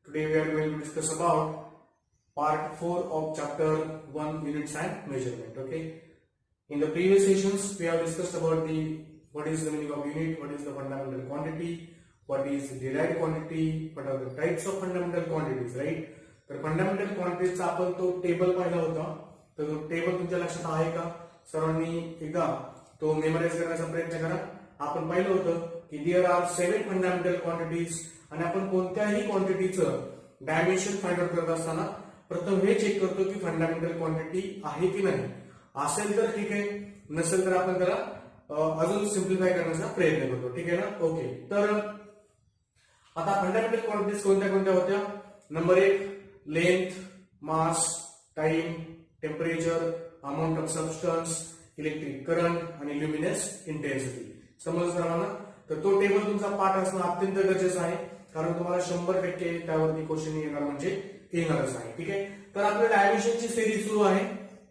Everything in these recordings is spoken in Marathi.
Today we are going to discuss about part 4 of chapter 1 units and measurement. Okay. In the previous sessions we have discussed about the what is the meaning of unit, what is the fundamental quantity, what is derived quantity, what are the types of fundamental quantities, right? तर फंडामेंटल क्वांटिटीजचा आपण तो टेबल पाहिला होता. तर तो टेबल तुमच्या लक्षात आहे का? सर्वांनी एकदा तो मेमोराइज करण्याचा प्रयत्न करा. आपण पाहिलं होतं की देयर आर 7 फंडामेंटल क्वांटिटीज आणि आपण कोणत्याही क्वांटिटीचं डायमेन्शन फाइंड आउट करत असताना प्रथम हे चेक करतो की फंडामेंटल क्वांटिटी आहे की नाही. असेल तर ठीक आहे, नसेल तर आपण त्याला अजून सिम्प्लिफाय करण्याचा प्रयत्न करतो. ठीक आहे ना? ओके. तर आता फंडामेंटल क्वांटिटीज कोणत्या कोणत्या होत्या? Number 1 length, mass, time, temperature, amount of substance, electric current आणि ल्युमिनस इंटेन्सिटी. समजलं सर्वांना? तर तो टेबल तुमचा पाठ असणं अत्यंत गरजेचं आहे, कारण तुम्हाला 100% त्यावरती क्वेश्चन येणार म्हणजे येणारच आहे. ठीक आहे. तर आपल्या डायमेन्शनची सिरीज सुरू आहे.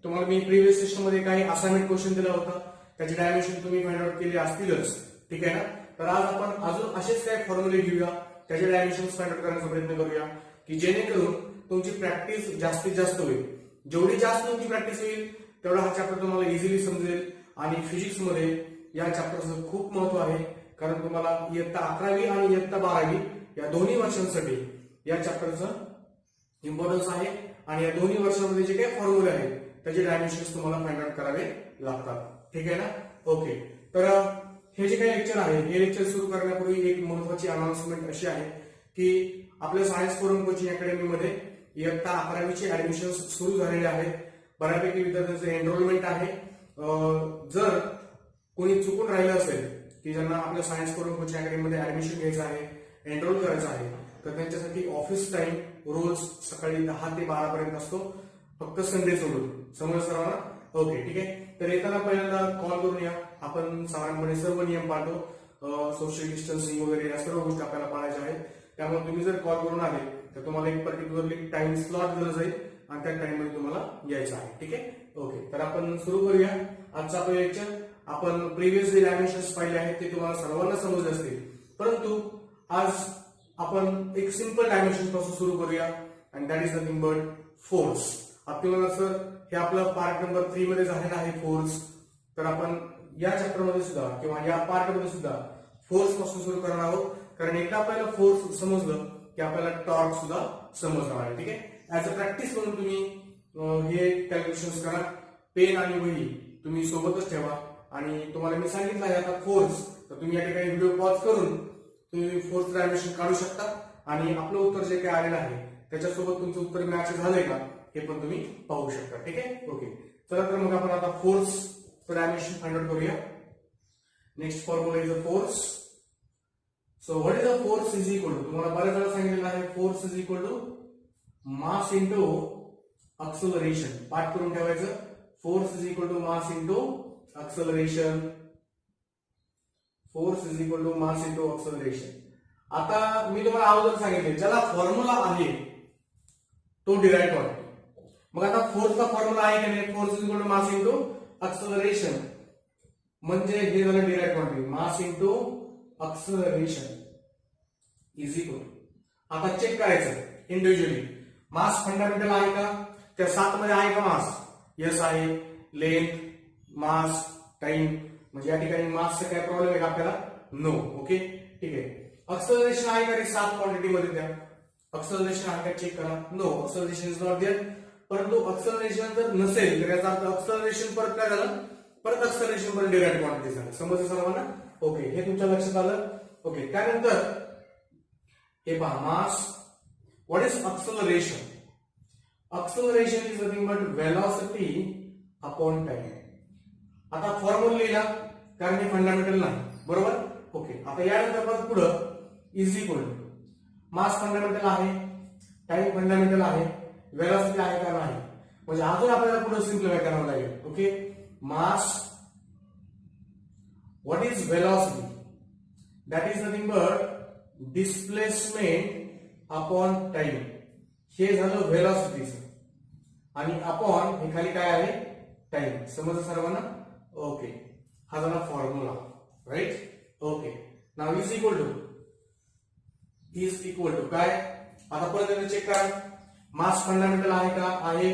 तुम्हाला मी प्रिव्हियस सेशन मध्ये काही असाइनमेंट क्वेश्चन दिला होता, त्याचे डायमेन्शन तुम्ही फाइंड आउट केले असतीलच. ठीक आहे ना? तर आज आपण अजून असेच काही फॉर्म्युले घेऊया, त्याचे डायमेन्शन फाइंड आउट करण्याचा प्रयत्न करूया की जेणेकरून तुमची प्रॅक्टिस जास्तीत जास्त होईल. जेवढी जास्त तुमची प्रॅक्टिस होईल तेवढा हा चॅप्टर तुम्हाला इझिली समजेल. आणि फिजिक्स मध्ये या चॅप्टरचं खूप महत्व आहे, कारण तुम्हाला इयत्ता 11वी आणि इयत्ता 12वी या दोन्ही वर्षांसाठी या चॅप्टरचं इम्पॉर्टन्स आहे. आणि या दोन्ही वर्षांमध्ये जे काही फॉर्म्युले आहेत त्याचे डायमेन्शन्स तुम्हाला फाइंड आउट करावे लागतात. ठीक आहे ना? ओके. तर हे जे काही लेक्चर आहे, हे लेक्चर सुरू करण्यापूर्वी एक महत्वाची अनाउन्समेंट अशी आहे की आपल्या सायन्स फोरम कोचिंग अकॅडमीमध्ये इयत्ता 11वीचे ऍडमिशन सुरू झालेले आहेत. बऱ्यापैकी विद्यार्थ्यांचं एनरोलमेंट आहे. जर कोणी चुकून राहिलं असेल की ज्यांना आपल्या सायन्स फोरम कोचिंग अकॅडमीमध्ये ऍडमिशन घ्यायचं आहे, एनरोल करायचं आहे, तर त्यांच्यासाठी ऑफिस टाइम रोज सकाळी 10 ते 12 पर्यंत असतो, फक्त संडे सोडून. समज सर्वांना? ओके. ठीक आहे. तर येताना पहिल्यांदा कॉल करून या. आपण साधारणपणे सर्व नियम पाळतो, सोशल डिस्टन्सिंग वगैरे या सर्व गोष्टी आपल्याला पाळायच्या आहेत. त्यामुळे तुम्ही जर कॉल करून आले तर तुम्हाला एक पर्टिक्युलरली टाइम स्लॉट दिला जाईल आणि त्या टाइम मध्ये तुम्हाला यायचं आहे. ठीक आहे. ओके. तर आपण सुरू करूया आजचा आपलं लेक्चर. आपण प्रिव्हियस जे डायमेन्शन्स पाहिले आहेत ते तुम्हाला सर्वांना समजले असतील, परंतु आज आपण एक सिंपल डायमेन्शन पासून सुरू करूया, आणि that is nothing but force. आपल्याला सर हे आपलं पार्ट नंबर 3 मध्ये झालेलं आहे फोर्स. तर आपण या चॅप्टर मध्ये सुद्धा किंवा या पार्ट मध्ये सुद्धा फोर्स पासून सुरू करणार आहोत, कारण एकदा आपल्याला फोर्स समजलं की आपल्याला टॉर्क सुद्धा समजणार आहे. ठीक आहे. ऍज अ प्रॅक्टिस म्हणून तुम्ही हे कॅल्क्युलेशन्स करा. पेन आणि वही तुम्ही सोबतच ठेवा. आणि तुम्हाला मी सांगितलं आहे आता फोर्स, तर तुम्ही या ठिकाणी व्हिडिओ पॉज करून तुम्ही फोर्स डायमेन्शन काढू शकता आणि आपलं उत्तर जे काही आलेलं आहे त्याच्यासोबत तुमचं उत्तर मॅच झालंय का हे पण तुम्ही पाहू शकता. ठीक आहे. ओके. चला तर मग आपण आता फोर्स डायमेन्शन फाइंड आउट करूया. Next formula is a force. So what is a force is equal to, तुम्हाला बऱ्याच वेळा सांगितलेलं आहे, force is equal to mass into acceleration. पाठ करून ठेवायचं. Force is equal to mass into acceleration. Force is equal to mass into acceleration. आता मी तुम्हाला अगोदर सांगितले ज्याला फॉर्म्युला आहे तो डिराइव्ह क्वांटिटी. मग आता फोर्सचा फॉर्म्युला आहे की नाही? Force is equal to mass into acceleration, म्हणजे हे झालं derive quantity. Mass into acceleration is equal. आता चेक करायचं इंडिव्हिज्युअली. मास फंडामेंटल आहे का? त्या 7 मध्ये आहे का मास? यस आहे. लेंथ, मास, टाइम, म्हणजे या ठिकाणी मासचा काय प्रॉब्लेम आहे का आपल्याला? नो. ओके. ठीक आहे. एक्सेलरेशन आहे का रे 7 क्वांटिटी मध्ये? त्या एक्सेलरेशन आहे का चेक करा. No, acceleration is not there. परंतु एक्सेलरेशन जर नसेल तर याचा अर्थ एक्सेलरेशन परत काय झालं? परत एक्सेलरेशन परत डिराइव्ह क्वांटिटी झालं. समजलं सर्वांना? ओके. हे तुमच्या लक्षात आलं? ओके. त्यानंतर हे पहा, mass. What is acceleration? Acceleration is nothing but velocity upon time. आता फॉर्म्युला लिहिला कारण हे फंडामेंटल नाही, बरोबर? ओके. आता यानंतर परत पुढं is equal to mass fundamental आहे, टाइम फंडामेंटल आहे, वेलॉसिटी आहे का नाही, म्हणजे अजून आपल्याला पुढे सिम्प्लिफाय करावं लागेल. Okay. Mass, what is velocity? That is nothing but displacement upon time. हे झालं व्हेलॉसिटीचं, आणि अपॉन हे खाली काय आहे? टाइम. समजलं सर्वांना? ओके. हा झाला फॉर्म्युला, राईट? ओके. नाव इज इक्वल टू काय? आता परत एकदा चेक करा, मास फंडामेंटल आहे का, आहे.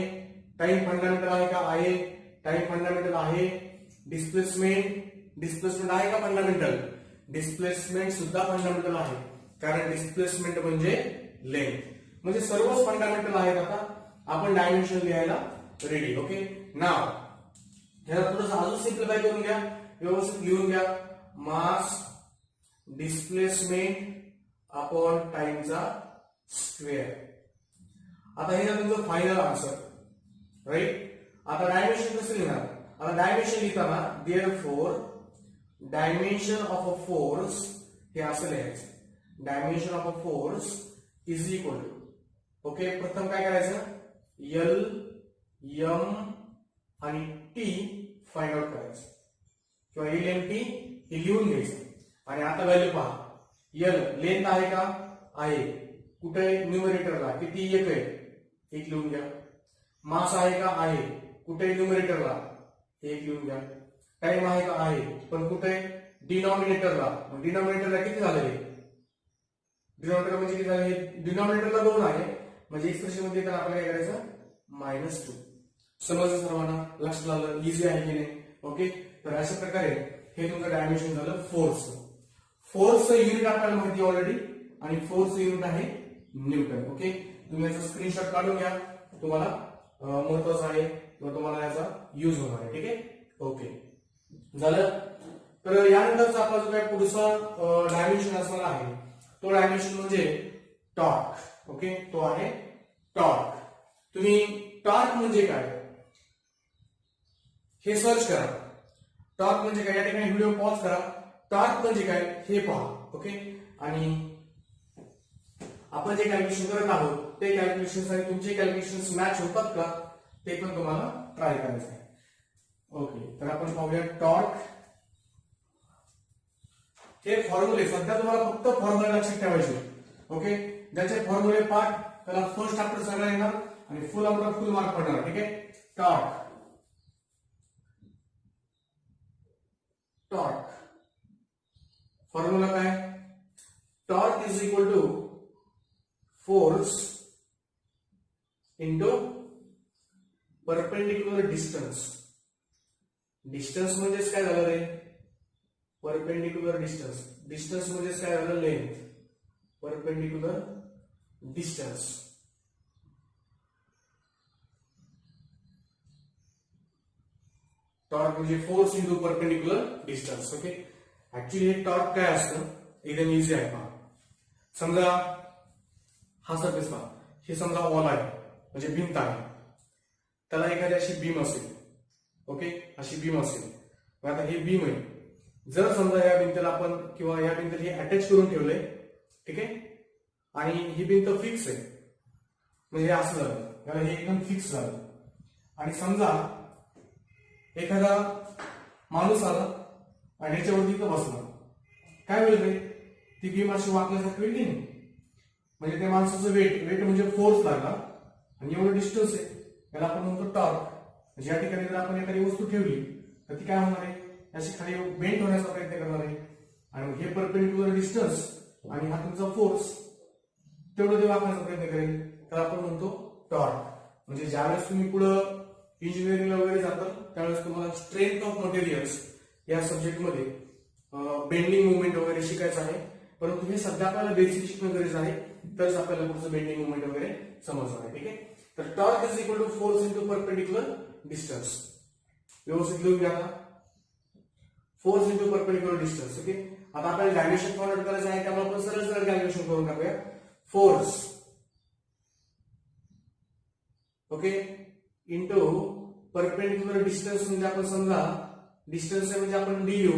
टाइम फंडामेंटल आहे का, आहे. टाइम फंडामेंटल आहे. डिस्प्लेसमेंट आहे का फंडामेंटल, डिस्प्लेसमेंट सुद्धा फंडामेंटल आहे, कारण डिस्प्लेसमेंट म्हणजे लेंथ. म्हणजे सर्वच फंडामेंटल आहेत. आता आपण डायमेन्शन लिहायला रेडी. ओके, नाव ह्याला थोडंसं अजून सिम्प्लिफाय करून घ्या, व्यवस्थित लिहून घ्या. मास डिस्प्लेसमेंट अपॉन टाइमचा स्क्वेअर. आता हे तुमचं फायनल आन्सर, राईट. आता डायमेन्शन कसं लिहिणार, आता डायमेन्शन लिहिताना therefore dimension of a force हे असं लिहायचं, dimension of a force is equal to. Okay, प्रथम काय करायचं, एल, एम आणि टी फाइंड आउट करायचं, किंवा एल एम टी हे लिहून घ्यायचं. आणि आता व्हॅल्यू पहा, एल लेंथ आहे का, आहे. कुठे न्यूमरेटरला किती, एक आहे, एक लिहून घ्या. मास आहे का, आहे. कुठे न्यूमरेटरला, एक लिहून घ्या. टाइम आहे का, आहे. पण कुठे डिनॉमिनेटरला, डिनॉमिनेटरला किती झालं, डिनॉमिनेटर म्हणजे किती झालं, डिनॉमिनेटरला 2 आहे, म्हणजे एक्सप्रेशन मध्ये तर आपल्याला काय करायचं, -2. समजलं सर्वांना, लक्षात आलं, इझी आहे की नाही. ओके, तर अशा प्रकारे हे तुमचं डायमेन्शन झालं फोर्स. फोर्सचं युनिट आपल्याला माहिती ऑलरेडी, आणि फोर्सचं युनिट आहे न्यूटन. ओके, तुम्ही याचा स्क्रीनशॉट काढून घ्या, तुम्हाला महत्वाचं आहे किंवा तुम्हाला याचा यूज होणार आहे. ठीक आहे, ओके, झालं. तर यानंतरचा आपला जो काय पुढचा डायमेन्शन असणार आहे तो डायमेन्शन म्हणजे टॉर्क. ओके, तो आहे टॉर्क. तुम्ही टॉर्क म्हणजे काय हे सर्च करा. टॉर्क म्हणजे काय, या ठिकाणी व्हिडिओ पॉज करा. टॉर्क म्हणजे काय हे पहा. ओके, आणि आपण जे कॅल्क्युलेशन करत आहोत ते कॅल्क्युलेशन आणि तुमचे कॅल्क्युलेशन मॅच होतात का ते पण तुम्हाला ट्राय करायचं आहे. ओके, तर आपण पाहूया टॉर्क. हे फॉर्म्युले सध्या तुम्हाला फक्त फॉर्म्युला लक्षात ठेवायचे. ओके, ज्याचे फॉर्म्युले पाठ त्याला फर्स्ट चॅप्टर सगळं येणार आणि फुल आउट फुल मार्क पडणार. ठीक आहे, टॉर्क. टॉर्क फॉर्म्युला काय, torque is equal to force into perpendicular distance. Distance म्हणजेच काय झालं रे, परपेंडिक्युलर डिस्टन्स. डिस्टन्स म्हणजेच काय झालं, लेंथ. Perpendicular distance. टॉर्क म्हणजे force into perpendicular distance. Okay, actually हे टॉर्क काय असतं एकदम इझी आहे पहा. समजा हा सरफेस पहा, हे समजा वॉल आहे म्हणजे भिंत आहे, त्याला एखादी अशी बीम असेल. ओके, अशी बीम असेल. आता हे बीम आहे, जर समजा या भिंतीला आपण किंवा या भिंतीला हे अटॅच करून ठेवलंय, ठीक आहे, आणि ही भिंत फिक्स आहे म्हणजे हे असं झालं, त्याला हे एकदम फिक्स झालं. आणि समजा एखादा माणूस आला आणि ह्याच्यावरती इथं बसला, काय होईल रे, ती बीम अशी वाकल्यासारखी होईल की नाही. म्हणजे त्या माणसाचं वेट म्हणजे फोर्स लागला आणि एवढं डिस्टन्स आहे, त्याला आपण म्हणतो टॉर्क. म्हणजे या ठिकाणी जर आपण एखादी वस्तू ठेवली तर ती काय होणार आहे, अशी खाली बेंड होण्याचा प्रयत्न करणार आहे. आणि हे परपेंडिक्युलर डिस्टन्स आणि हा तुमचा फोर्स तेवढं ते वाकण्याचा प्रयत्न करेल, तर आपण म्हणतो टॉर्क. म्हणजे ज्यावेळेस तुम्ही पुढं इंजिनिअरिंगला वगैरे जातात त्यावेळेस तुम्हाला स्ट्रेंथ ऑफ मटेरियल्स या सब्जेक्टमध्ये बेंडिंग मुवमेंट वगैरे शिकायचं आहे. परंतु हे सध्या आपल्याला बेसिक शिकणं गरजेचं आहे, तरच आपल्याला पुढचं बेंडिंग मुवमेंट वगैरे समजणार आहे. ठीक आहे, तर torque is equal to force into perpendicular distance. व्यवस्थित लिहून घ्या. Force into perpendicular distance. Okay, आता आपल्याला डायमेन्शन फाइंड आउट करायचं आहे, त्यामुळे आपण सरळ सरळ कॅल्क्युलेशन करून टाकूया. Force okay into perpendicular distance म्हणजे आपण समजा डिस्टन्स म्हणजे आपण डीयू.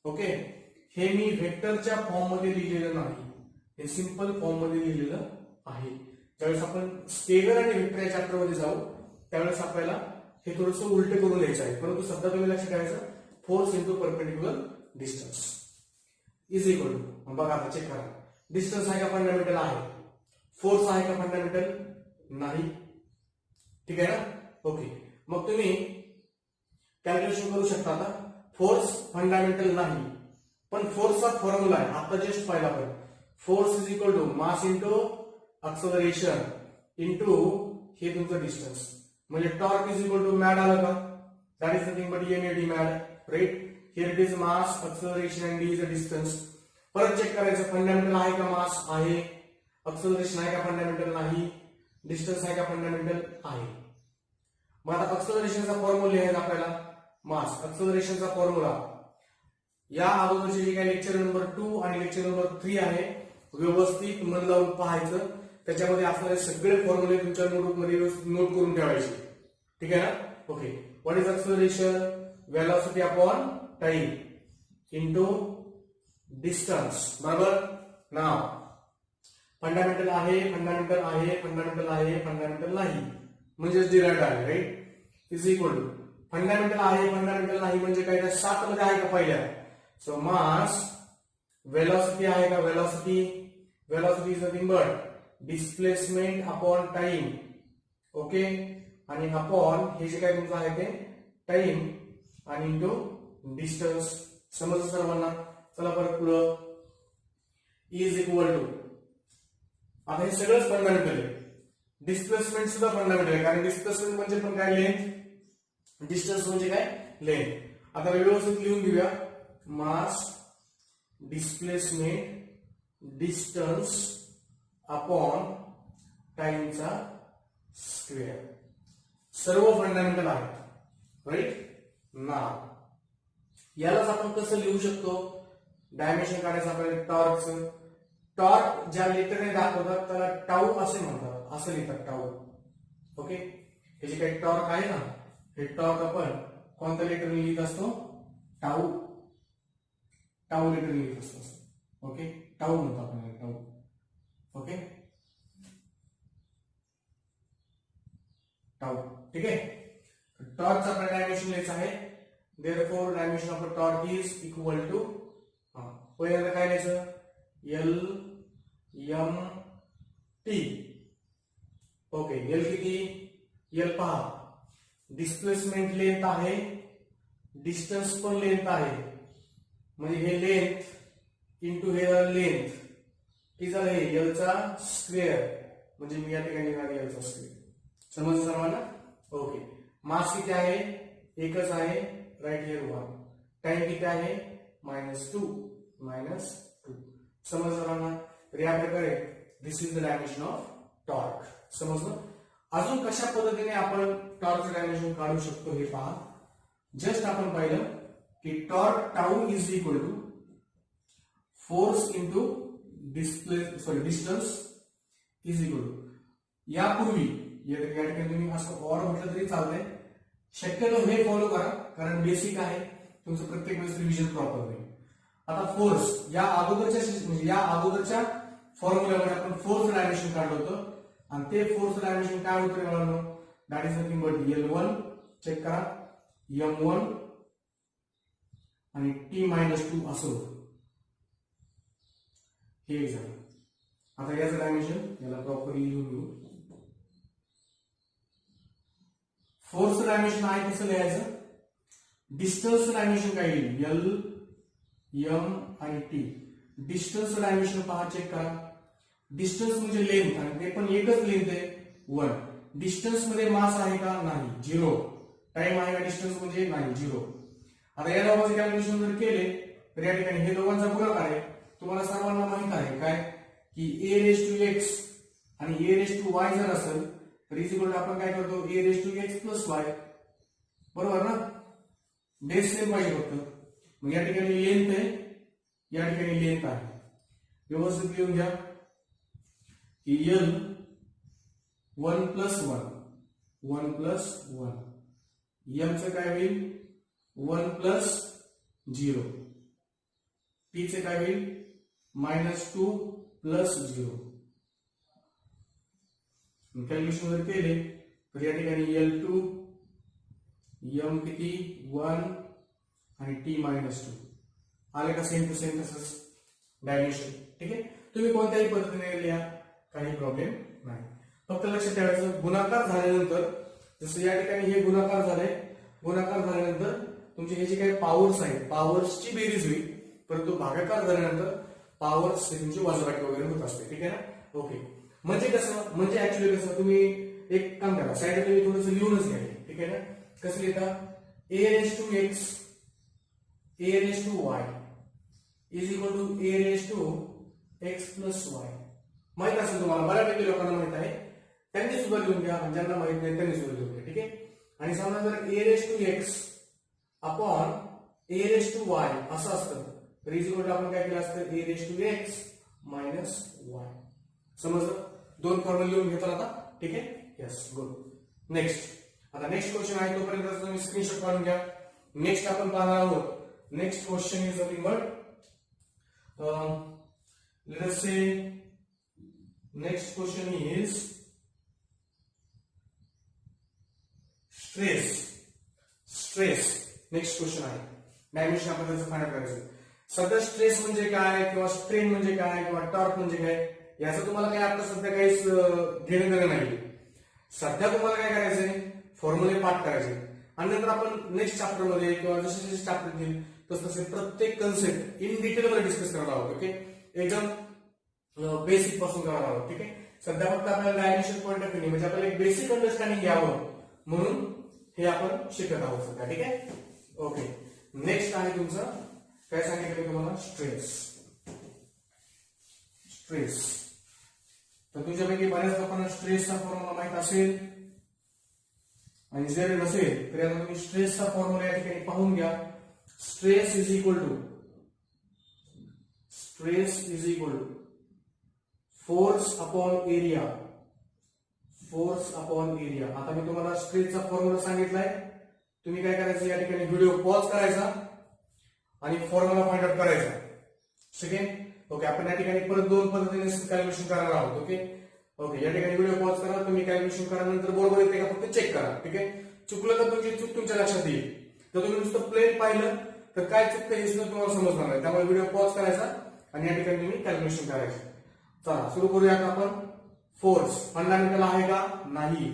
ओके, हे मी व्हेक्टरच्या फॉर्म मध्ये लिहिलेलं नाही, हे सिंपल फॉर्म मध्ये लिहिलेलं आहे. ज्यावेळेस आपण स्केलर आणि व्हेक्टर या चॅप्टर मध्ये जाऊ त्यावेळेस आपल्याला हे थोडंसं उलट करून लिहायचं आहे. परंतु सध्या तुम्ही लक्षात ठेवायचं force into perpendicular distance is equal to, बघा आता चेक करा, डिस्टन्स आहे का फंडामेंटल आहे, फोर्स आहे का फंडामेंटल नाही. ठीक आहे ना. ओके, मग तुम्ही कॅल्क्युलेशन करू शकता. आता फोर्स फंडामेंटल नाही पण फोर्सचा फॉर्म्युला आहे, आता जस्ट पाहिला आपण force is equal to mass into acceleration into हे तुमचं डिस्टन्स, म्हणजे torque is equal to mad आलं का, that is nothing but M A D mad, right. Here it is mass, acceleration and D is a distance. परत चेक करायचं, फंडामेंटल आहे का मास आहे, एक्सेलरेशन आहे का फंडामेंटल नाही, डिस्टन्स आहे का फंडामेंटल आहे. मग आता एक्सेलरेशनचा फॉर्म्युला लिहायचा आपल्याला, मास एक्सेलरेशनचा फॉर्म्युला या अगोदरचे जे काही लेक्चर नंबर 2 आणि लेक्चर नंबर 3 आहे व्यवस्थित मन लावून पाहायचं, त्याच्यामध्ये असणारे सगळे फॉर्म्युले तुमच्या नोटबुक मध्ये नोट करून ठेवायचे, ठीक आहे ना. Okay, what is acceleration, velocity upon time into distance, बरोबर. नाव फंडामेंटल आहे, फंडामेंटल आहे, फंडामेंटल आहे, फंडामेंटल नाही म्हणजे डिराइव्ड आहे, right. Is equal to fundamental आहे, फंडामेंटल नाही म्हणजे काय, 7 मध्ये आहे का पहिल्या. सो मास, वेलोसिटी आहे का, velocity is nothing but displacement upon time, okay. आणि अपॉन हे जे काय तुमचं आहे ते टाइम आणि इंटू डिस्टन्स. समजलं सर्वांना. चला परत पुढं, इज इक्वल टू, आता हे सगळंच फंडामेंटल आहे, डिस्प्लेसमेंट सुद्धा फंडामेंटल आहे, कारण डिस्प्लेसमेंट म्हणजे पण काय लेंथ, डिस्टन्स म्हणजे काय लेंथ. आता व्यवस्थित लिहून घेऊया, मास, डिस्प्लेसमेंट, डिस्टन्स अपॉन टाइमचा स्क्वेअर, सर्व फंडामेंटल आहेत, राईट. नाव यालाच आपण कसं लिहू शकतो, डायमेन्शन काढायचं आपल्याला टॉर्कचं. टॉर्क ज्या लेटरने दाखवतात त्याला टाऊ असे म्हणतात, असं लिहितात टाऊ, ओके. हे जे काही टॉर्क आहे ना, हे टॉर्क आपण कोणत्या लेटरने लिहित असतो, टाऊ, टाऊ लेटरने लिहित असतो, ओके. टाऊ म्हणतो आपण टाऊ, ओके, टाऊ, ठीक आहे. टॉर्कचा आपल्याला डायमेन्शन लिहायचं आहे, therefore dimension of the torque is equal to, पहिल्यांदा काय लिहायचं, L M T, okay. L किती, एल पहा, डिस्प्लेसमेंट लेंथ आहे, डिस्टन्स पण लेंथ आहे, म्हणजे हे लेंथ इंटू हे लेंथ, किती झालं हे एलचा स्क्वेअर, म्हणजे मी या ठिकाणी लिहिणार एलचा स्क्वेअर. समजलं सर्वांना, ओके. मास किती आहे, एकच आहे, राईट हिअर 1. टाइम किती आहे, -2. समजलं सर्वांना. तर या प्रकारे this is the dimension of torque. समजलं. अजून कशा पद्धतीने आपण टॉर्कचं डायमेन्शन काढू शकतो हे पहा. जस्ट आपण पाहिलं की torque tau is equal to force into distance is equal to. यापूर्वी या ठिकाणी तुम्ही असं और म्हटलं तरी चालतंय, शक्यतो हे फॉलो करा कारण बेसिक आहे, तुमचं प्रत्येक वेळेस रिव्हिजन प्रॉपर होईल. आता फोर्स या अगोदरच्या फॉर्म्युल्यामध्ये आपण फोर्स डायमेन्शन काढलं होतं आणि ते फोर्स डायमेन्शन काय होतं मित्रांनो, that is nothing but L1. Check करा, M1 आणि T-2 असं होतं. हे झालं. आता याचं डायमेन्शन याला प्रॉपरली लिहून घेऊ. फोर्स डायमेन्शन आहे कसं लिहायचं, डिस्टन्स डायमेन्शन काय येईल, L M आणि T. डिस्टन्स डायमेन्शन पहा, चेक करा. डिस्टन्स म्हणजे लेंथ आणि ते पण एकच लेंथ आहे 1. डिस्टन्स मध्ये मास आहे का, नाही, 0. टाइम आहे का डिस्टन्स म्हणजे, नाही, 0. आता या दोघांचे कॅल्क्युलेशन जर केले तर या ठिकाणी हे दोघांचा गुणाकार आहे. तुम्हाला सर्वांना माहित आहे काय की a⁻x आणि a⁻y जर असेल तर इज इक्वल टू आपण काय करतो, a⁻x + y, बरोबर ना. बेस सेम पाहिजे फक्त. मग या ठिकाणी लेंथ आहे, या ठिकाणी लेंथ आहे. व्यवस्थित लिहून घ्या की L 1 + 1 + 1. M चं काय होईल 1 + 0. T चे काय होईल -2 + 0. कॅल्क्युलेशन जर केले तर या ठिकाणी L2 M किती 1 आणि T-2 आले का, सेम टू सेम तसंच डायमेन्शन. ठीक आहे, तुम्ही कोणत्याही पद्धतीने लिहा, काही प्रॉब्लेम नाही. फक्त लक्षात ठेवायचं गुणाकार झाल्यानंतर, जसं या ठिकाणी हे गुणाकार झाले, गुणाकार झाल्यानंतर तुमचे हे जे काही पॉवर्स आहेत पॉवर्सची बेरीज होईल, परंतु भागाकार झाल्यानंतर पॉवर्स तुमची वजाबाकी वगैरे होत असते. ठीक आहे ना. ओके. म्हणजे कसं, म्हणजे ऍक्च्युली कसं, तुम्ही एक काम करा, साईडला तुम्ही थोडंसं लिहूनच घ्या. ठीक आहे ना. कसं लिहिता, a raised to x a raised to y is equal to a raised to x plus y. माहित असेल तुम्हाला, बऱ्यापैकी लोकांना माहित आहे, त्यांनी सुद्धा लिहून घ्या, ज्यांना माहित नाही त्यांनी सुद्धा लिहून घ्या. ठीक आहे. आणि समजा जर a raised to x upon a raised to y असं असतं तर इज इक्वल टू आपण काय केलं असतं, a raised to x minus y. समजलं. दोन फॉर्म्युला लिहून घेतो आता. ठीक आहे. Yes, good. नेक्स्ट, आता नेक्स्ट क्वेश्चन आहे, तोपर्यंत तुम्ही स्क्रीनशॉट काढून घ्या. नेक्स्ट आपण पाहणार आहोत. Next question is nothing but let us say next question is stress. Stress next question आहे. डायमेन्शन आपण त्याचं फाइंड आउट करायचं. सध्या स्ट्रेस म्हणजे काय किंवा स्ट्रेन म्हणजे काय किंवा टॉर्क म्हणजे काय याचं तुम्हाला काही आता सध्या काहीच घेणं देणं नाही. सध्या तुम्हाला काय करायचंय, फॉर्म्युले पाठ करायचे आणि नंतर आपण नेक्स्ट चॅप्टर मध्ये किंवा जसे जसे चॅप्टर घेईल तसे प्रत्येक कन्सेप्ट इन डिटेल मध्ये डिस्कस करणार आहोत. ओके. एकदम बेसिक पासून करणार आहोत. ठीक आहे. सध्या फक्त आपल्याला डायमेन्शन पॉईंट ऑफ व्ह्यू म्हणजे आपल्याला एक बेसिक अंडरस्टँडिंग घ्यावं म्हणून हे आपण शिकत आहोत सध्या. ठीक आहे. ओके. नेक्स्ट आहे तुमचं काय सांगितलं तुम्हाला, स्ट्रेस. स्ट्रेस तर तुमच्यापैकी बऱ्याच लोकांना स्ट्रेसचा फॉर्म्युला माहित असेल आणि जर नसेल तर याला तुम्ही स्ट्रेसचा फॉर्म्युला या ठिकाणी पाहून घ्या. Stress is equal to force upon area. Force upon area. आता मी तुम्हाला स्ट्रेसचा फॉर्म्युला सांगितलाय. तुम्ही काय करायचं, या ठिकाणी व्हिडिओ पॉज करायचा आणि फॉर्म्युला फाइंड आउट करायचा. सेकंड. ओके. आपण या ठिकाणी परत दोन पद्धतीने कॅल्क्युलेशन करणार आहोत. ओके. ओके. या ठिकाणी व्हिडिओ पॉज करा, तुम्ही कॅल्क्युलेशन करा, नंतर बरोबर येते का फक्त चेक करा. ठीक आहे. चुकलं तर तुमची चूक तुमच्या लक्षात येईल. तर तुम्ही नुसतं प्लेन पाहिलं तर काय चुकतं हे सुद्धा तुम्हाला समजणार नाही. त्यामुळे व्हिडिओ पॉज करायचा आणि या ठिकाणी तुम्ही कॅल्क्युलेशन करायचं. चला सुरू करूयात आपण. फोर्स फंडामेंटल आहे का, नाही.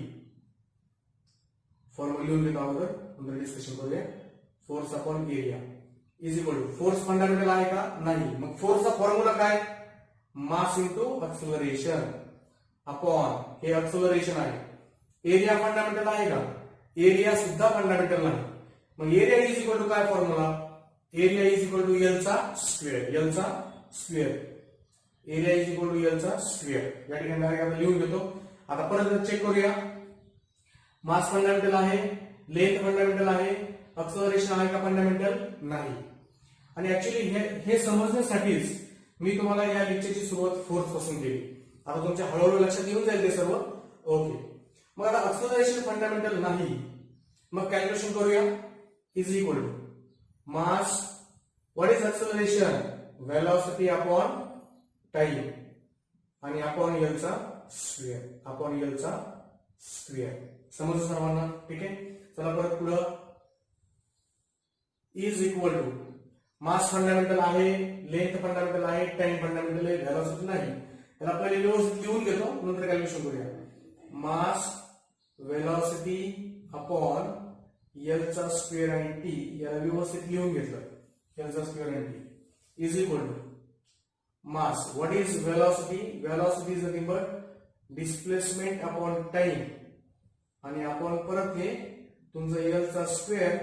फॉर्म्युला लिहून घेतो अगोदर, नंतर डिस्कशन करूया. Force upon area is equal to force fundamental आहे का, नाही. मग फोर्सचा फॉर्म्युला काय, मास इंटू एक्सेलरेशन अपॉन हे एक्सेलरेशन आहे. एरिया फंडामेंटल आहे का, एरिया सुद्धा फंडामेंटल नाही. मग एरिया इज इक्वल टू काय formula, area is equal to L चा स्क्वेअर. एल चा square. Area is equal to L चा स्क्वेअर. या ठिकाणी आपण लिहून घेतो. आता परत चेक करूया. मास फंडामेंटल आहे, लेंथ फंडामेंटल आहे, एक्सेलरेशन आहे का फंडामेंटल नाही. आणि ऍक्च्युली हे समजण्यासाठीच मी तुम्हाला या लेक्चरची सुरुवात फोर्स पासून केली. आता तुमच्या हळूहळू लक्षात येऊन जाईल ते सर्व. ओके. मग आता एक्सेलरेशन फंडामेंटल नाही, मग कॅल्क्युलेशन करूया. Is equal to mass, what is acceleration, velocity upon time आणि अपॉन एल चा स्क्वेअर. अपॉन एल चा स्क्वेअर. समजलं सर्वांना. ठीक आहे. चला परत पुढं. Is equal to mass fundamental आहे, लेंथ फंडामेंटल आहे, टाइम फंडामेंटल आहे, व्हेलॉसिटी नाही. तर आपल्याला व्यवस्थित लिहून घेतो, नंतर कॅल्क्युलेशन करूया. मास, व्हेलॉसिटी अपॉन एल चा स्क्वेअर आणि टी याला व्यवस्थित लिहून घेतलं. एल चा स्क्वेअर आणि T is equal to mass, what is velocity, velocity is nothing but displacement upon time आणि अपॉन परत हे तुमचं एल चा स्क्वेअर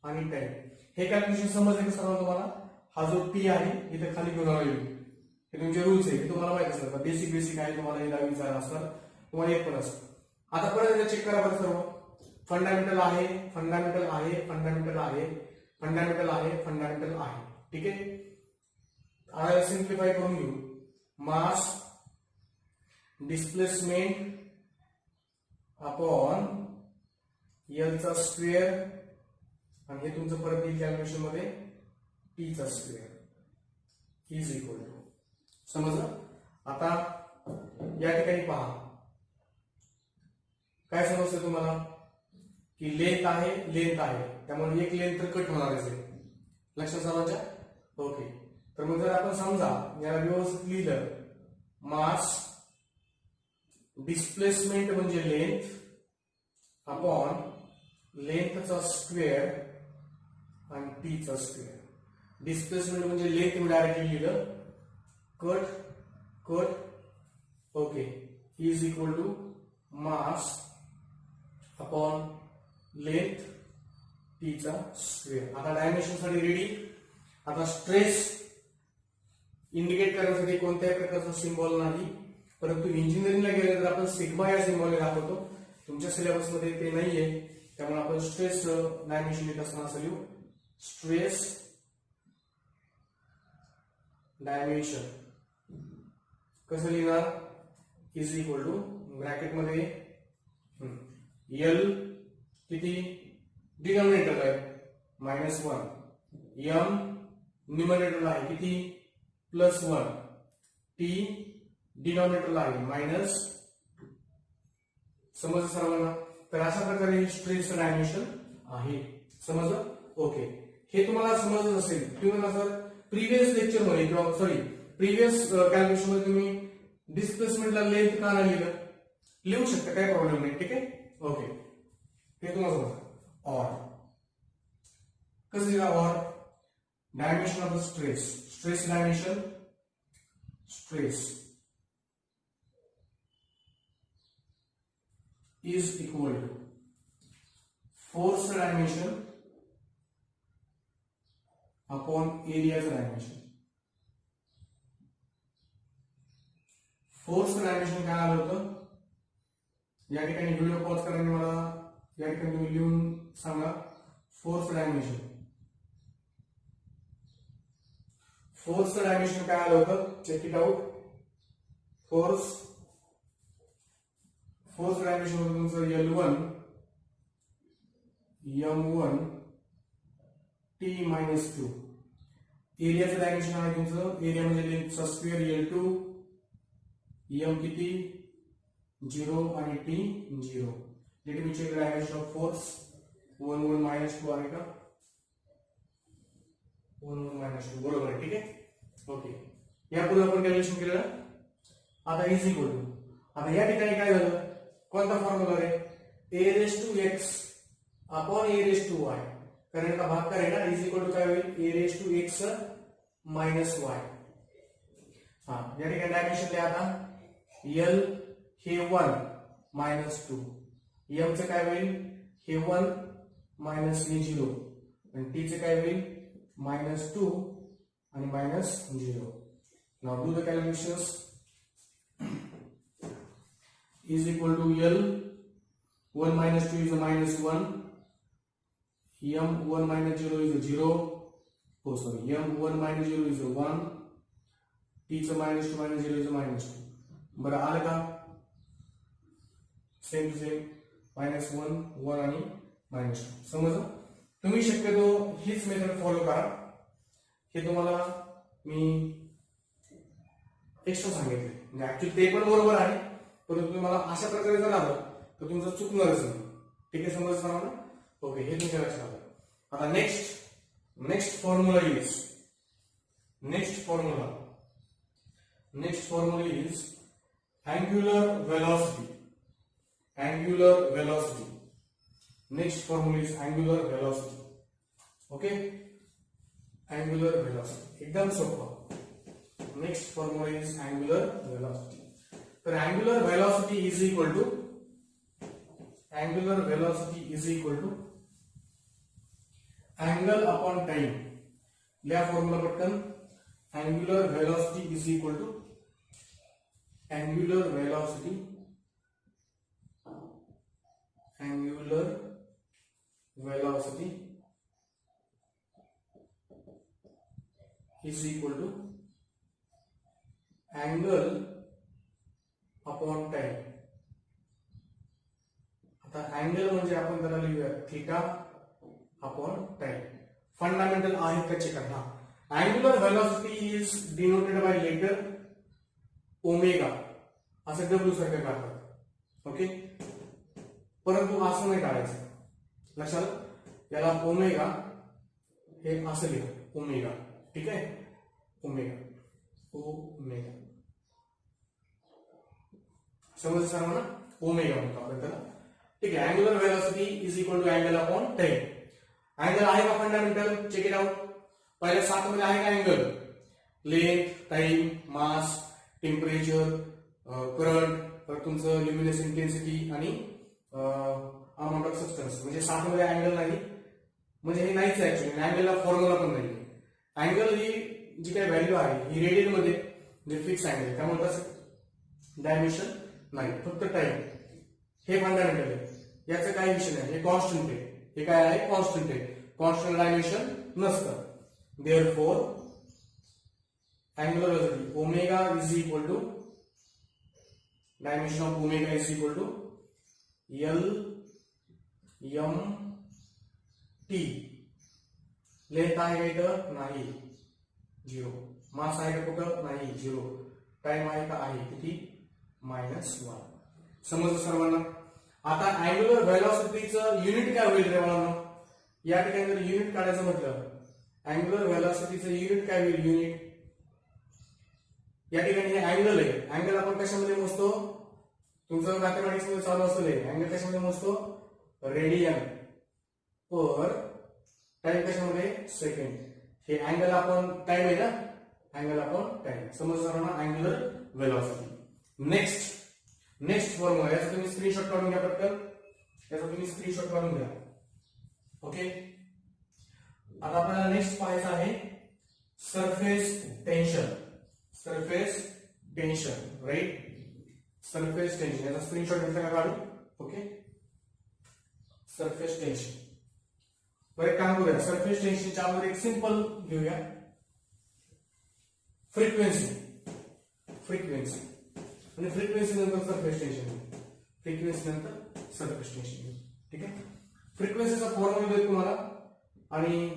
आणि टाइम. हे कॅल्क्युलेशन समजलं की सर्व तुम्हाला. हा जो टी आहे इथे खाली घेऊन आलो. हे तुमचे रूल्स आहे, हे तुम्हाला माहित असतात. बेसिक आहे, तुम्हाला हे दहावी विचार असतात, तुम्हाला एक पण असतं. आता परत चेक करा बरं सर्व. फंडामेंटल आहे, फंडामेंटल आहे, फंडामेंटल आहे, फंडामेंटल आहे, फंडामेंटल आहे. ठीक आहे. आता सिम्प्लिफाय करून घेऊ. मास, डिस्प्लेसमेंट अपॉन एल चा स्क्वेअर आणि हे तुमचं परत येईल कॅल्क्युलेशन मध्ये टी चा स्क्वेअर इज इक्वल टू. समजलं. आता या ठिकाणी पहा काय समजतं तुम्हाला की लेंथ आहे, लेंथ आहे, त्यामुळे एक लेंथ तर कट होणारच आहे. लक्षात सर्वांच्या. ओके. तर मग जर आपण समजा याला व्यवस्थित लिहिलं, मास, डिस्प्लेसमेंट म्हणजे लेंथ अपॉन लेंथचा स्क्वेअर आणि टी चा स्क्वेअर. डिस्प्लेसमेंट म्हणजे लेंथ मी डायरेक्टली लिहिलं cut okay is equal to mass upon length T चा स्क्वेअर. आता डायमेन्शन साठी रेडी. आता स्ट्रेस इंडिकेट करण्यासाठी कोणत्याही प्रकारचा सिम्बॉल नाही, परंतु इंजिनिअरिंगला गेले तर आपण सिग्मा या सिम्बॉलने दाखवतो. तुमच्या सिलेबस मध्ये ते नाहीये, त्यामुळे आपण स्ट्रेस डायमेन्शन येत असताना असं लिहू. स्ट्रेस डायमेन्शन कसं लिहिणार? इज इक्वल टू ब्रॅकेट मध्ये एल किती डिनॉमिनेटर आहे -1, एम न्यूमरेटरला आहे किती +1, टी डिनॉमिनेटरला आहे -2. समजलं सर्वांना? तर अशा प्रकारे स्ट्रेस डायमेन्शन आहे. समजलं? ओके. हे तुम्हाला समजलं असेल. तुम्ही सर प्रिव्हियस लेक्चर मध्ये किंवा सॉरी प्रिव्हियस कॅल्क्युलेशन मध्ये तुम्ही डिस्प्लेसमेंटला लेंथ का नाही लिहिलं? लिहू शकता, काही प्रॉब्लेम नाही. ठीक आहे. ओके. हे तुम्हाला समजलं. और कसं लिहा? और dimension of the stress dimension stress is equal to force dimension upon area dimension. Force dimension काय आलं होतं? या ठिकाणी व्हिडिओ पॉज करायला मला या ठिकाणी तुम्ही लिहून सांगा. फोर्स डायमेन्शन काय आलं होतं? Check it out. Force dimension होतं तुमचं L1 M1 T-2. एरियाचं डायमेन्शन आहे तुमचं, एरिया म्हणजे लेंथचा स्क्वेअर L2, M किती 0 आणि T 0. Let me check dimension of force. 1 1 -2 आहे का? 1 1 -2 बरोबर आहे. ठीक आहे. ओके. यापूर्वी आपण कॅल्क्युलेशन केलेलं. आता इज इक्वल टू, आता या ठिकाणी काय झालं? कोणता फॉर्म्युला आहे? a⁻x upon a⁻y. कारण का भाग करायला इज इक्वल टू काय होईल? a⁻x -y. हा, या ठिकाणी डायमेन्शन द्या. आता L हे 1 -2, M चं काय होईल? हे 1 हे 0 आणि T चं काय होईल? -2 आणि -0. Now do the calculations. is equal to L 1 -2 is a -1, M 1 -0 is a 0, oh sorry, M 1 -0 is a 1, T च -2 -0 is a -2. बरं आलं का? सेम टू सेम -1 1 आणि -2. समजलं? तुम्ही शक्यतो हीच मेथड फॉलो करा. हे तुम्हाला मी एक्स्ट्रा सांगितले, म्हणजे ऍक्च्युअली ते पण बरोबर आहे, परंतु तुम्हाला अशा प्रकारे जर आलं तर तुमचं चुकणारच नाही. ठीक आहे. समजलं ना? ओके. हे तुमच्या लक्षात आलं. आता next formula is angular velocity. Next formula is angular velocity. Okay. Angular velocity एकदम सोपं. Next formula is angular velocity. तर angular velocity is equal to angle upon time. लिहा फॉर्म्युला पटकन. angular velocity is equal to angular velocity is equal to angle upon time. आता अँगल म्हणजे आपण त्याला लिहूया थीटा अपॉन टाइम. फंडामेंटल आहे का चेक करा. Angular velocity is denoted by letter omega. असं डब्ल्यू सारखं काढतात. ओके. परंतु असं नाही काढायचं. लक्षात? याला ओमेगा हे असं लिहा ओमेगा. ठीक आहे. ओमेगा समजलं सर्वांना? ओमेगा म्हणतो आपण त्याला. ठीक आहे. Angular velocity is equal to angle upon time. Angle आहे का फंडामेंटल? Check it out. पहिल्या 7 मध्ये आहे का अँगल? लेंथ, टाइम, मास, टेम्परेचर, करंट, तर तुमचं ल्युमिनस इंटेन्सिटी आणि अमाऊंट ऑफ सबस्टन्स. म्हणजे 7 मध्ये अँगल नाही, म्हणजे हे नाहीच आहे ऍक्च्युली. अँगलला फॉर्म्युला पण नाही. अँगल ही जी काही व्हॅल्यू आहे ही रेडियन मध्ये जे फिक्स अँगल, त्यामुळे तसं डायमेन्शन नाही, फक्त टाइम. हे फंडामेंटल आहे, याचा काही विषय नाही. हे कॉन्स्टंट आहे. हे काय आहे? कॉन्स्टंट आहे. कॉन्स्टंट डायमेन्शन नसतं. Therefore angular velocity omega is equal to dimension of omega is equal to L M T. Length आहे का इथं? नाही, 0. मास आहे का कुठं? नाही, 0. टाइम आहे का? आहे. किती? -1. समजलं सर्वांना? आता अँगुलर व्हेलॉसिटीचं युनिट काय होईल रे मुलांनो? या ठिकाणी जर युनिट काढायचं म्हटलं, अँगुलर व्हेलॉसिटीचं युनिट काय होईल? युनिट या ठिकाणी हे अँगल आहे. अँगल आपण कशामध्ये मोजतो? तुमचं मॅथमॅटिक्स मध्ये चालू असेल. अँगल कशामध्ये मोजतो? रेडियन पर टाइम. कशामध्ये? सेकंड. हे अँगल आपण टाइम आहे ना, अँगल आपण टाइम. समजणार ना? Angular velocity. नेक्स्ट फॉर्म्युला, याचा तुम्ही स्क्रीनशॉट काढून घ्या पटकन. याचा तुम्ही स्क्रीनशॉट काढून घ्या. ओके. आता आपल्याला नेक्स्ट पाहायचं आहे surface tension. Surface tension, right? Surface tension, याचा स्क्रीनशॉट घेतला का काढू? ओके. Surface tension. बरं, एक काम करूया. सरफेस टेन्शनच्या अगोदर एक सिंपल घेऊया. फ्रिक्वेन्सी आणि फ्रिक्वेन्सी नंतर सरफेस टेन्शन. फ्रिक्वेन्सी नंतर सरफेस टेन्शन. ठीक आहे. फ्रिक्वेन्सीचा फॉर्म्युला देतो तुम्हाला आणि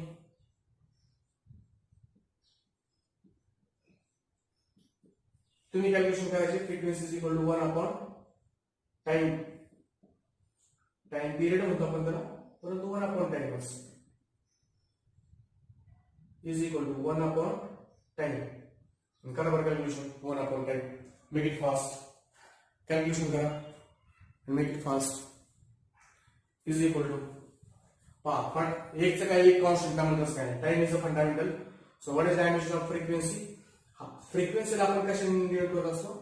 तुम्ही कॅल्क्युलेशन करायचे. Frequency is equal to 1 upon time. Time period म्हणतो आपण त्याला, परंतु 1 upon time is equal to 1 upon time. करा बरं calculation. 1 upon time. Make it fast. Calculation करा, make it fast. Is equal to पहा, पण एकचं काय, एक कॉन्स्टंट म्हणतात काय? Time is a fundamental. So what is dimension of frequency? फ्रिक्वेन्सीला आपण कशाने डिनोट करत असतो?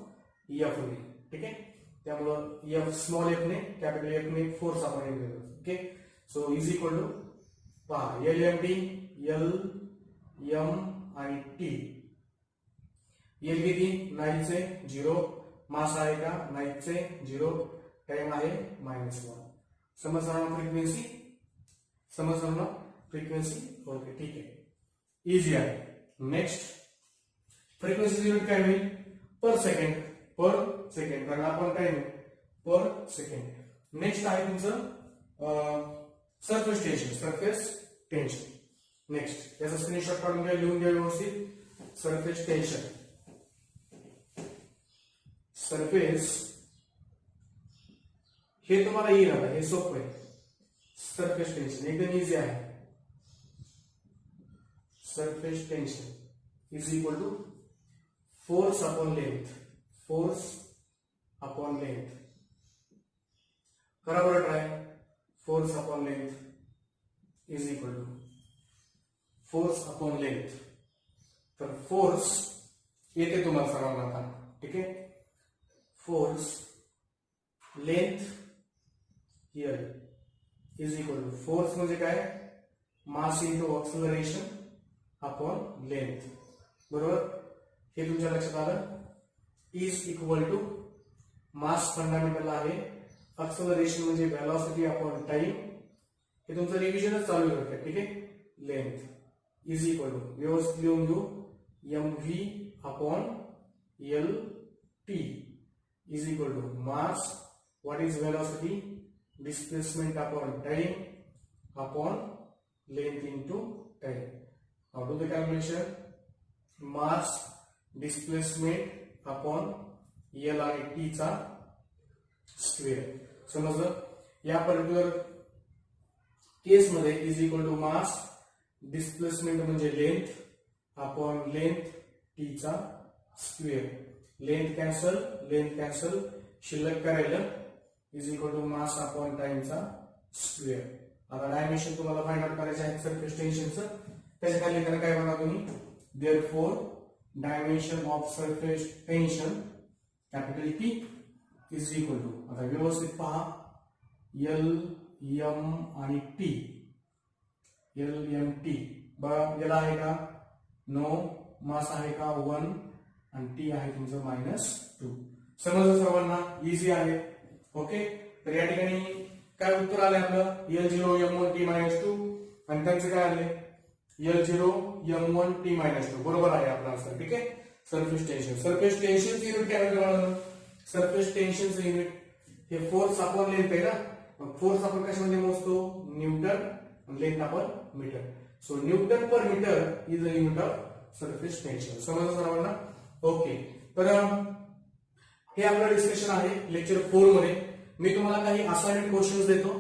एफ ने. ठीक आहे. त्यामुळं एफ स्मॉल एफ ने, कॅपिटल एफ ने फोर्स आपण डिनोट करतो. Okay. So is equal to पहा, L M T, L M आणि टी. एल किती? नाहीचे 0. मास आहे का? नाहीचे 0. टाइम आहे -1. समजणार ना फ्रिक्वेन्सी? समजणार ना फ्रिक्वेन्सी? ओके, ठीक आहे. इझी आहे. नेक्स्ट, फ्रिक्वेन्सी युनिट काय होईल? पर सेकंड. कारण आपण टाइम पर सेकंड. नेक्स्ट आहे तुमचं सरफेस टेन्शन. नेक्स्ट, याचा स्क्रीनशॉट काढून घ्या, लिहून घ्या व्यवस्थित. Surface tension. सरफेस हे तुम्हाला येईल आता, हे सोपं आहे. सरफेस टेन्शन एकदम इझी आहे. Surface tension is equal to force upon length. Force upon length. करा बरं try. Force upon length is equal to force upon length. तर फोर्स येते तुम्हाला सर्वांना आता. ठीक आहे. Force length L is equal to force म्हणजे काय? Mass into acceleration upon length. बरोबर? हे तुमच्या लक्षात आलं. Is equal to mass fundamental आहे, ऑक्सिलरेशन म्हणजे व्हेलॉसिटी अपॉन टाइम. हे तुमचं रिव्हिजनच चालू करते. ठीक आहे. लेंथ इज इक्वल टू व्यवस्थित लिहून घेऊ, M V upon L T is equal to mass, what is velocity, displacement upon time upon length into time. Now do the calculation. Mass, displacement upon L आणि T चा स्क्वेअर. समजलं? या पर्टिक्युलर केस मध्ये is equal to mass, displacement म्हणजे लेंथ अपॉन लेंथ टी चा स्क्वेअर. लेंथ कॅन्सल, शिल्लक करायला is equal to mass upon टाइमचा स्क्वेअर. आता डायमेन्शन तुम्हाला फाइंड आउट करायचे आहे सरफेस टेन्शनचं. त्याच्या खाली काय म्हणा तुम्ही? Therefore dimension of surface tension capital T is equal to, आता व्यवस्थित पहा, एल एम आणि टी, एल एम टी बघा, याला आहे का नो, मास आहे का 1 आणि टी आहे तुमचं -2. समजलं सर्वांना, इझी आहे. ओके, तर या ठिकाणी काय उत्तर आले आपलं, L0 M1 T -2 आणि त्यांचे काय आले L0 M1 T -2. बरोबर आहे आपला आन्सर. ठीक आहे, सरफेस टेन्शन, सरफेस टेन्शनचं युनिट काय आहे, सरफेस टेन्शनचं युनिट हे फोर्स अपॉन लेंथ आहे ना, फोर्स आपण कशामध्ये मोजतो, न्यूटन, लेंथ आपण metre. So newton per metre is the unit of surface tension. समजलं सर्वांना. ओके, तर हे आपलं डिस्कशन आहे लेक्चर 4 मध्ये. मी तुम्हाला काही असाइनमेंट क्वेश्चन्स देतो.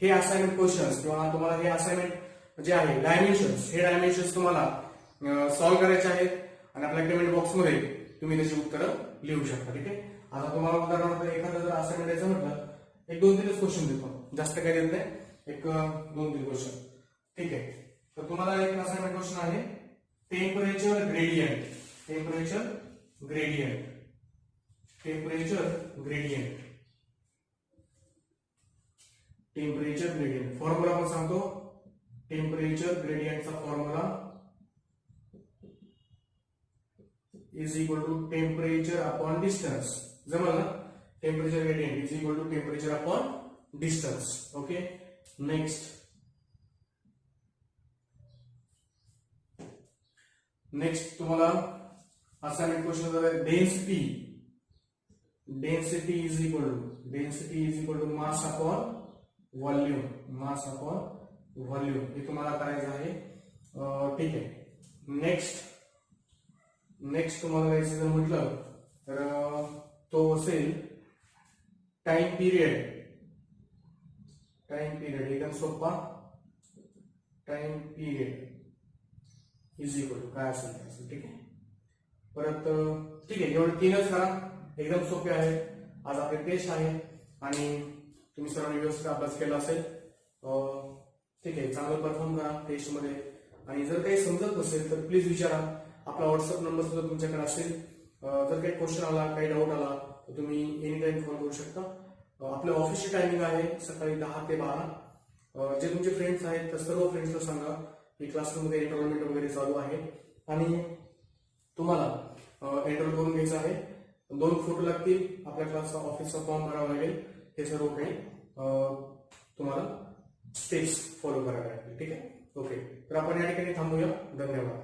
हे असाइनमेंट क्वेश्चन्स किंवा तुम्हाला हे असाइनमेंट जे आहे डायमेन्शन्स, हे डायमेन्शन्स तुम्हाला सॉल्व्ह करायचे आहेत आणि आपल्या कमेंट बॉक्स मध्ये तुम्ही त्याची उत्तरं लिहू शकता. ठीक आहे, आता तुम्हाला उदाहरणार्थ एखादं जर असाइनमेंट द्यायचं म्हटलं, 1-2-3 क्वेश्चन देतो, जास्त काही देत नाही, 1-2-3 क्वेश्चन. ठीक आहे, तर तुम्हाला एक असाइनमेंट क्वेश्चन आहे, temperature gradient, temperature gradient, temperature gradient, temperature gradient. Formula आपण सांगतो, टेम्परेचर ग्रेडियंटचा formula is equal to temperature upon distance. जमलं ना, temperature gradient is equal to temperature upon distance. Okay, next तुम्हाला असाइनमेंट क्वेश्चन आहे, density, density is equal to mass upon volume, mass upon volume, हे तुम्हाला करायचं आहे. ठीक आहे, नेक्स्ट तुम्हाला करायचं जर म्हटलं तर तो असेल टाइम पिरियड, एकदम सोपा, time period is equal to काय असेल. ठीक आहे, परत ठीक आहे, एवढे 3च करा, एकदम सोपे आहे. आज आपले टेस्ट आहे आणि तुम्ही सर्वांनी व्यवस्थित अभ्यास केला असेल. ठीक आहे, चांगलं परफॉर्म करा टेस्ट मध्ये. आणि जर काही समजत नसेल तर प्लीज विचारा, आपला व्हॉट्सअप नंबर सुद्धा तुमच्याकडे असेल. जर काही क्वेश्चन आला, काही डाऊट आला तर तुम्ही एनी टाइम फोन करू शकता. आपल्या ऑफिसची टायमिंग आहे सकाळी 10 ते 12. जे तुमचे फ्रेंड्स आहेत तर सर्व फ्रेंड्सला सांगा की क्लासरूममध्ये एनरोलमेंट वगैरे चालू आहे आणि तुम्हाला एनरोल करून घ्यायचं आहे. 2 फोटो लागतील, आपल्या क्लासचा ऑफिसचा फॉर्म भरावा लागेल, हे सर्व काही तुम्हाला स्टेप्स फॉलो करावे लागतील. ठीक आहे, ओके, तर आपण या ठिकाणी थांबूया. धन्यवाद.